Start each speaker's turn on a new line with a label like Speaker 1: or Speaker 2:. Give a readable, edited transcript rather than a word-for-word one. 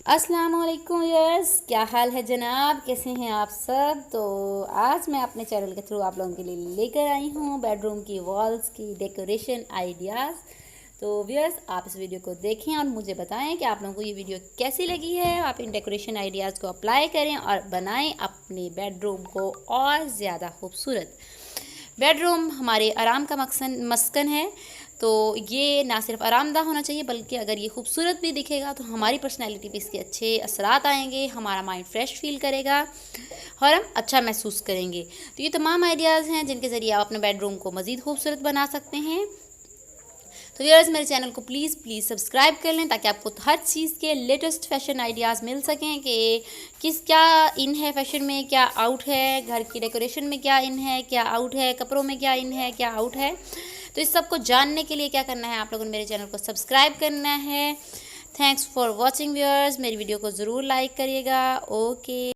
Speaker 1: अस्सलाम वालेकुम व्यूअर्स, क्या हाल है जनाब, कैसे हैं आप सब। तो आज मैं अपने चैनल के थ्रू आप लोगों के लिए लेकर आई हूँ बेडरूम की वॉल्स की डेकोरेशन आइडियाज़। तो व्यूअर्स, आप इस वीडियो को देखें और मुझे बताएं कि आप लोगों को ये वीडियो कैसी लगी है। आप इन डेकोरेशन आइडियाज़ को अप्लाई करें और बनाएं अपने बेडरूम को और ज़्यादा खूबसूरत। बेडरूम हमारे आराम का मस्कन है, तो ये ना सिर्फ आरामदाह होना चाहिए बल्कि अगर ये खूबसूरत भी दिखेगा तो हमारी पर्सनैलिटी पे इसके अच्छे असरात आएंगे, हमारा माइंड फ्रेश फील करेगा और हम अच्छा महसूस करेंगे। तो ये तमाम आइडियाज़ हैं जिनके ज़रिए आप अपने बेडरूम को मज़ीद खूबसूरत बना सकते हैं। तो व्यूअर्स, मेरे चैनल को प्लीज़ सब्सक्राइब कर लें ताकि आपको हर चीज़ के लेटेस्ट फैशन आइडियाज़ मिल सकें कि क्या इन है फैशन में, क्या आउट है, घर की डेकोरेशन में क्या इन है, क्या आउट है, कपड़ों में क्या इन है, क्या आउट है। तो इस सब को जानने के लिए क्या करना है, आप लोगों ने मेरे चैनल को सब्सक्राइब करना है। थैंक्स फॉर वॉचिंग व्यूअर्स, मेरी वीडियो को ज़रूर लाइक करिएगा। ओके।